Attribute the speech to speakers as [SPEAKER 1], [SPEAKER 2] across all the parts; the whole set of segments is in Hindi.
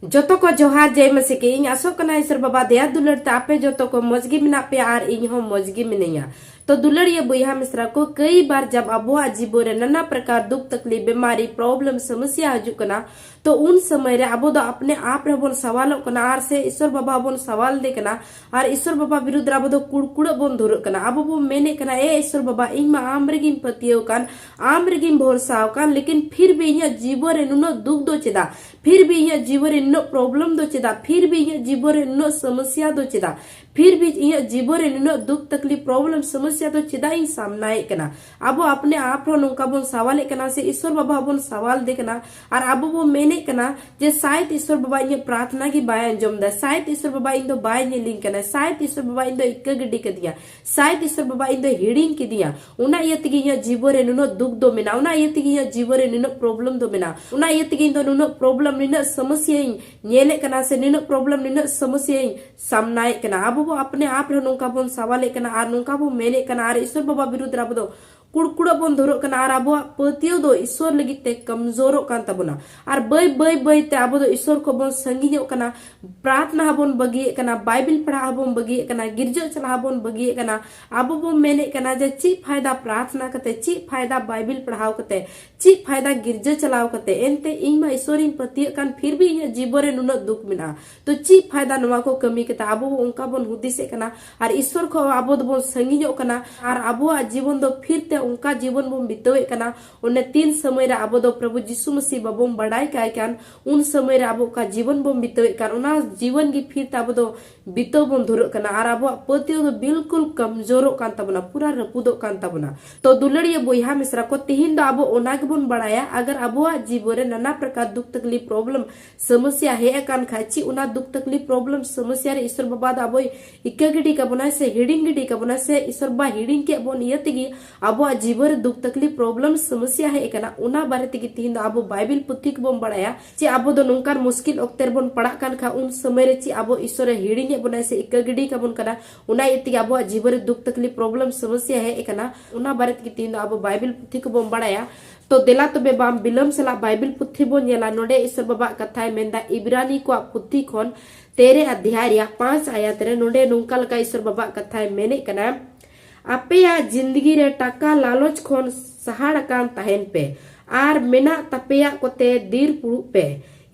[SPEAKER 1] जोतो को जोहार जय मसीह के इन आसो कना ईश्वर बाबा दया दुलर ते आपे जोतो को मजगी मिना पे आर इन हो मजगी मिनैया। तो दुलर ये बुया मिश्रा को कई बार जब अबुआ जीवन रे नाना प्रकार दुख तकलीफ बीमारी प्रॉब्लम समस्या हजु कना तो उन समय रे अबो दो अपने आप रे बोन सवाल कना आर से ईश्वर बाबा बोन सवाल दे कना आर ईश्वर बाबा विरुद्ध अबो दो कुड़कुड़ बोन धुर कना अबो बो मेने कना ए ईश्वर बाबा इन मा आमरगिम पतियो कान आमरगिम भरोसा कान लेकिन फिर भी इन जीवन रे नुनो दुख दो चेदा फिर भी इन जीवन रे नो प्रॉब्लम दो चेदा फिर भी इन जीवन रे नो समस्या दो चेदा फिर भी इन जीवन रे नुनो दुख तकलीफ प्रॉब्लम समस्या तो चेदा इन सामना कना अब अपने आप नौका बोन सवाल कना से ईश्वर बाबा बोन सवाल दे कना और अब वो मेने कना जे शायद ईश्वर बाबा इन प्रार्थना की बाय अंजम दा शायद ईश्वर बाबा इन दो बाय लिंक कना शायद ईश्वर बाबा इन दो इक्क गड्डी के दिया शायद ईश्वर बाबा इन दो हिडिंग के दिया उना यतिगी इन जीवन रे नुनो दुख दो मेना उना यतिगी इन जीवन रे नुनो प्रॉब्लम दो मेना उना यतिगी इन दो नुनो प्रॉब्लम निनो समस्या नेले कना से निनो प्रॉब्लम निनो समस्या सामना कना अब वो अपने आप नौका बोन सवाल कना और नौका बो मेने कना और ईश्वर बाबा विरुद्ध अब दो कुड़कुड़ बोन धरो कना और अब पतियो दो ईश्वर लगी ते कमजोरो कान तबना और बय बय बय ते अब दो ईश्वर को बोन संगीनो कना प्रार्थना बोन बगी कना बाइबल पढ़ा बोन बगी कना गिरजा चला बोन बगी कना अब बो मेने कना जे ची फायदा प्रार्थना कते ची फायदा बाइबल पढ़ाओ कते ची फायदा गिरजा चलाओ कते एनते इमा ईश्वरिन पतियो कान फिर भी इन जीवन रे नुनो दुख मिना तो ची फायदा नवा को कमी कते अब उनका बोन हुदिसे कना और ईश्वर को अब बोन संगीनो कना और अब जीवन दो फिर ते उनका जीवन बोम बितवे कना उन्ने 3 समय रे अब दो प्रभु यीशु मसीह बाबोम बड़ाई काय कान उन समय रे अब का जीवन बोम बितवे कान उना जीवन की फिर तब दो बितो बोम धुर कना और अब पतियो दो बिल्कुल कमजोरो कान तबना पूरा रपुदो कान तबना तो दुलड़िया बोया मिश्रा को तिहिन दो अब ओना के बोन बड़ाया अगर अब जीवन रे नाना प्रकार दुख तकलीफ प्रॉब्लम समस्या है कान खाची उना दुख तकलीफ प्रॉब्लम समस्या रे ईश्वर बाबा दा बोय इक्का गिडी का बना से हिडिंग गिडी का बना से ईश्वर बा हिडिंग के बोन यतिगी अब जीवन दुख तकलीफ प्रॉब्लम समस्या है कना उना बारे तेगी तिहिन अब बाइबल पुथी को बोम बड़ाया चे अब दो नोंकार मुश्किल ओक्तेर बोन पड़ा कान खा उन समय रे चे अब ईश्वर हिडिंग बनाए से इक्का गिडी का बोन कना उना यतिगी अब जीवन दुख तकलीफ प्रॉब्लम समस्या है कना उना बारे तेगी तिहिन अब बाइबल पुथी को बोम बड़ाया तो देला तबे बाम बिलम सला बाइबल पुथी बोन येला नोडे ईश्वर बाबा कथाय मेंदा इब्रानी को पुथी खोन 13 अध्याय रे 5 आयत रे नोडे नोंका लका ईश्वर बाबा कथाय मेने कना आपेया जिंदगी रे टाका लालच खोन सहाड़ कान तहन पे आर मेना तपेया कोते दीर पुरु पे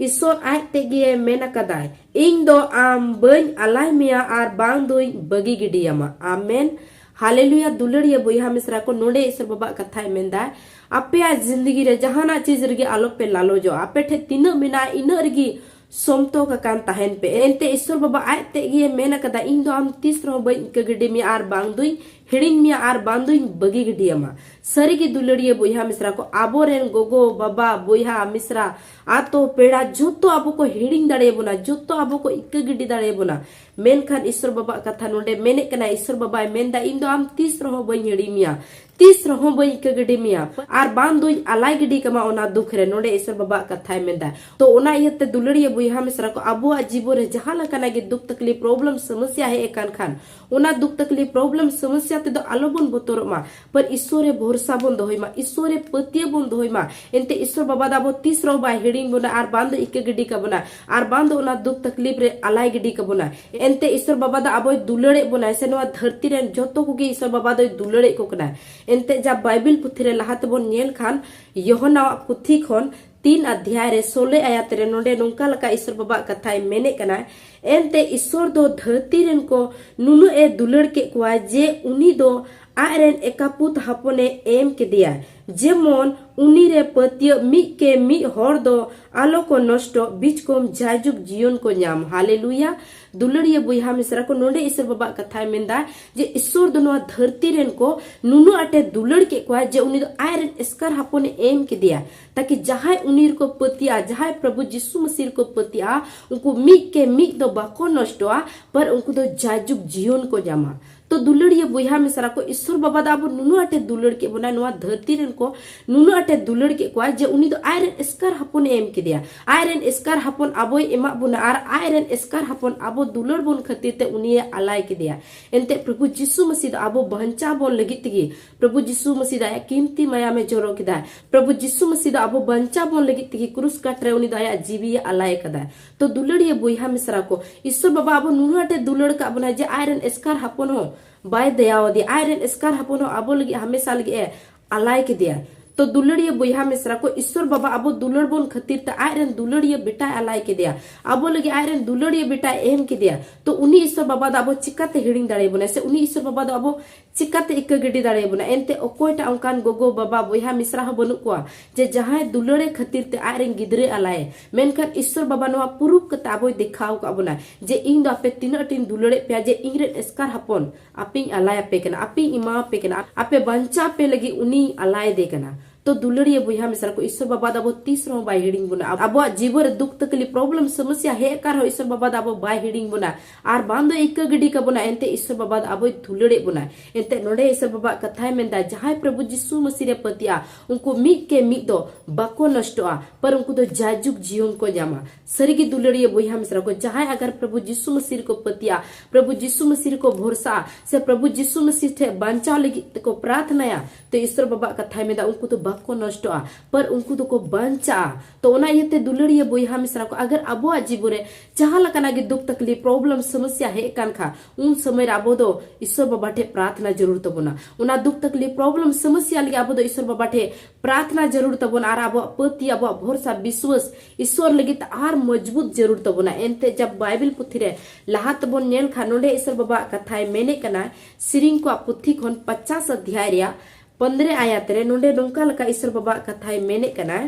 [SPEAKER 1] ईश्वर आज तेगिए मेना कदाय इन दो आम बन अलाय मिया आर बांग दोई बगी गिडियामा आमेन हालेलुया दुलड़िया बोया मिश्रा को नोडे ईश्वर बाबा कथाय मेंदा आपेया जिंदगी रे जहाना चीज रगे आलो पे लालो जो आपे ठे तीना मिना इन रगी सोमतो का कान तहन पे एनते ईश्वर बाबा आज तेगिए मेना कदा इन दो आम तीसरो बन कगडी में आर बांग दोई हिडिंग मिया आर बांदुई बगी गिडियामा सरी की दुलड़िए बोया मिश्रा को आबो रेन गोगो बाबा बोया मिश्रा आतो पेड़ा जोतो आबो को हिडिंग दाड़े बोना जोतो आबो को इक्क गिडी दाड़े बोना मेनखान ईश्वर बाबा कथा नोडे मेने कना ईश्वर बाबा मेनदा इन दो आम तीसरो बन हिडी मिया तीसरो बन इक्क गिडी मिया आर बांदुई अलाय गिडी कमा ओना दुख रे नोडे ईश्वर बाबा कथाय मेंदा तो ओना इयते दुलड़िए बोया मिश्रा को आबो जीवन रे जहां लकाना गे दुख तकलीफ प्रॉब्लम समस्या है एकान खान ओना दुख तकलीफ प्रॉब्लम समस्या ते दो आलो बोन बोतोरमा पर ईश्वरे भरोसा बोन दोहिमा ईश्वरे पतिय बोन दोहिमा एनते ईश्वर बाबा दाबो तीसरो बा हिडिंग बोना आर बांदो इक्के गिडी का बना आर बांदो ओना दुख तकलीफ रे अलाय गिडी का बना एनते ईश्वर बाबा दा अबो दुलड़े बोना से नवा धरती रे जतो को गे ईश्वर बाबा दो दुलड़े को कना एनते जा बाइबल पुथी रे लाहात बोन नेल खान यूहन्ना पुथी खोन 3 अध्याय रे 16 आयत रे नोडे नोंका लका ईश्वर बाबा कथाय मेने कना एनते ईश्वर दो धरती रेन को नुनु ए दुलड़ के कुआ जे उनी दो आरेन एकापुत हपने एम के दिया जेमन उनी रे पतिय मी के मी हर दो आलो को नष्टो बीच कोम जायजुग जीवन को नाम हालेलुया दुलड़िए बोया मिश्रा को नोडे ईश्वर बाबा कथाय मेंदा जे ईश्वर दोनो धरती रेन को नुनु अटे दुलड़ के कुआ जे उनी दो आयरन एस्कर हपने एम के दिया ताकि जहां उनीर को पतिया जहां प्रभु यीशु मसीह को पतिया उनको मी के मी दो बाको नष्टोआ पर उनको दो जायजुग जीवन को जामा तो दुलड़िए बोया मिश्रा को ईश्वर बाबा दाबो नुनु अटे दुलड़ के बना नुआ धरती रेन को नुना आटे दुलड़ के को जे उनी दो आयरन एस्कार हपन एम किदिया आयरन एस्कार हपन अबोय एमा बुना आर आयरन एस्कार हपन अबो दुलड़ बोन खातिर ते उनी अलाय किदिया एनते प्रभु यीशु मसीह अबो बहंचा बोन लगित गी प्रभु यीशु मसीह आया कीमती माया में जोरो किदा प्रभु यीशु मसीह अबो बहंचा बोन लगित गी क्रूस काटरे उनी आया जीवी अलाय कदा तो दुलड़िए बुइहा मिश्रा को ईश्वर बाबा अबो नुना आटे दुलड़ का बना जे आयरन एस्कार हपन हो बाय दयावदी आयरन एस्कार हपन हो अबो लगी हमेशा लगी अलाय के दिया तो दुलड़िए बुइहा मिश्रा को ईश्वर बाबा अबो दुलड़ बोन खातिर त आयरन दुलड़िए बेटा अलाय के दिया अबो लगी आयरन दुलड़िए बेटा एम के दिया तो उनी ईश्वर बाबा अबो चिकाते हिडिंग दाड़े बना से उनी ईश्वर बाबा अबो चिकाते इक गडी दाड़े बना एनते ओकोयटा अंकान गोगो बाबा बुइहा मिश्रा हो बनु को जे जहां दुलड़े खातिर ते आयरन गिदरे अलाय मेनखान ईश्वर बाबा नवा पुरुक कते अबो देखाव का बना जे इन दो आपे तीना टिन दुलड़े पे जे इंग्रेन एस्कार हपन आपे अलाय पे कना आपे इमा पे कना आपे बंचा पे लगी उनी अलाय दे कना तो दुलड़िए बुइहा मिश्रा को ईश्वर बाबा अबो तीसरो बाय हिडिंग बुना अबो जीवर दुख तकलीफ प्रॉब्लम समस्या हे कार हो ईश्वर बाबा अबो बाय हिडिंग बुना आर बांदो एक गडी का बुना एनते ईश्वर बाबा अबो दुलड़े बुना एनते नोडे ईश्वर बाबा कथाय मेंदा जहां प्रभु यीशु मसीह रे पतिया उनको मिक के मिक दो बाको नष्टोआ पर उनको तो जाजुक जीवन को जामा सरीगी दुलड़िए बुइहा मिश्रा को जहां अगर प्रभु यीशु मसीह को पतिया प्रभु यीशु मसीह को भरोसा से प्रभु यीशु मसीह थे बांचा लगी को प्रार्थनाया तो ईश्वर बाबा कथाय मेंदा उनको तो बाको नष्टोआ पर उनको तो को बंचा तो ओना येते दुलड़िए बुइहा मिश्रा को अगर अबो जीवरे जहां लकना गे दुख तकलीफ प्रॉब्लम समस्या हे कान खा उन समय अबो दो ईश्वर बाबा ठे प्रार्थना जरूर तबना उना दुख तकलीफ प्रॉब्लम समस्या लगे अबो दो ईश्वर बाबा ठे प्रार्थना जरूर तबना आर अबो पति अबो भरोसा विश्वास ईश्वर लगे आर मजबूत जरूर तबना एनते जब बाइबल पुथी रे लहा तबन नेल खा नोडे ईश्वर बाबा कथाय मेने कना सिरिंग को पुथी खन 50 अध्याय रे 15 आयात रे नोडे नोंका लका ईश्वर बाबा कथाय मेने कना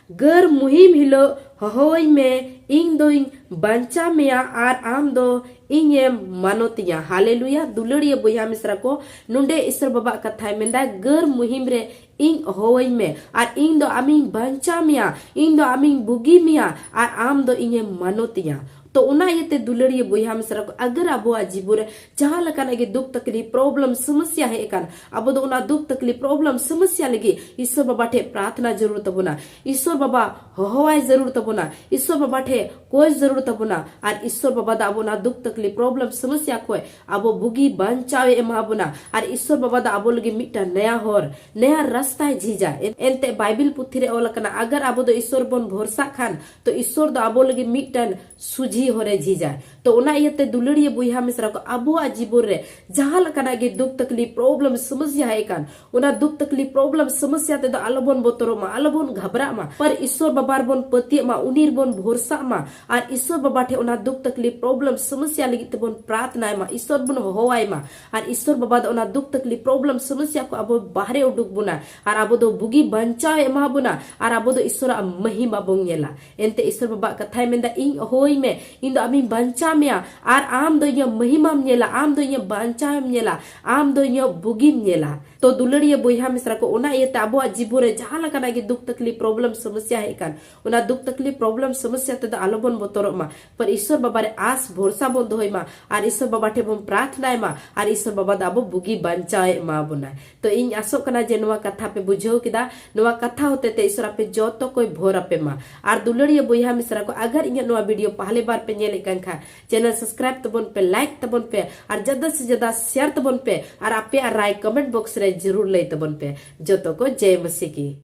[SPEAKER 1] गर मुहिम हिलो हहोय में इंग दोइंग बंचा मेया आर आम दो इंगे मानोतिया हालेलुया दुलड़िए बुइहा मिश्रा को नोंडे ईश्वर बाबा कथाय मेंदा गर मुहिम रे इंग होय में आर इंग दो आमिंग बंचा मेया इंग दो आमिंग बुगी मेया आर आम दो इंगे मानोतिया तो उना येते दुलड़िए बुइहा मिश्रा को अगर अबो जीवरे जहां लकाना गे दुख तकलीफ प्रॉब्लम समस्या है कान अबो दो उना दुख तकलीफ प्रॉब्लम समस्या लगी ईश्वर बाबा ठे प्रार्थना जरूर तबना ईश्वर बाबा होवाय जरूर तबना ईश्वर बाबा ठे कोई जरूर तबना आर ईश्वर बाबा दा अबो ना दुख तकलीफ प्रॉब्लम समस्या कोय अबो बुगी बंचावे एमाबना आर ईश्वर बाबा दा अबो लगी मिटा नया होर नया रास्ता झीजा एनते बाइबल पुथी रे ओलकना अगर अबो दो ईश्वर बन भरोसा खान तो ईश्वर दा अबो लगी मिटन सुझी होरे झीजा तो उना येते दुलड़िए बुइहा मिश्रा को अबो जीवन रे जहां लकना गे दुख तकलीफ प्रॉब्लम समस्या है कान उना दुख तकलीफ प्रॉब्लम समस्या ते दो आलोबन बोतरो मा आलोबन घबरा मा पर ईश्वर बाबार बोन पति मा उनीर बोन भरोसा मा आर ईश्वर बाबा ठे उना दुख तकलीफ प्रॉब्लम समस्या लगी ते बोन प्रार्थना मा ईश्वर बोन होवाय मा आर ईश्वर बाबा द उना दुख तकलीफ प्रॉब्लम समस्या को अबो बाहरे उडुक बुना आर अबो दो बुगी बंचा एमा बुना आर अबो दो ईश्वर महिमा बोंगेला एनते ईश्वर बाबा कथाय मेंदा इंग होय में इन दो आमी बंचा मेया आर आम दो ये महिमा मेला आम दो ये बंचा मेला आम दो ये बुगी मेला तो दुलड़िए बुइहा मिश्रा को उना ये ताबो जीवन रे जहां लकना गे दुख तकलीफ प्रॉब्लम समस्या है कान उना दुख तकलीफ प्रॉब्लम समस्या ते आलोबन बोतरो मा पर ईश्वर बाबा रे आस भरोसा बोन दोय मा आर ईश्वर बाबा ठे बम प्रार्थना मा आर ईश्वर बाबा दाबो बुगी बंचाए मा बुना तो इन आसो कना जे नवा कथा पे बुझो किदा नवा कथा होते ते ईश्वर पे जोतो कोई भोर पे मा आर दुलड़िए बुइहा मिश्रा को अगर इन नवा वीडियो पहले बार पे नेले कन खा चैनल सब्सक्राइब तबन पे लाइक तबन पे और ज्यादा से ज्यादा शेयर तबन पे और आपे राय कमेंट बॉक्स रे जरूर ले तबन पे जोतो को जय मसीह की।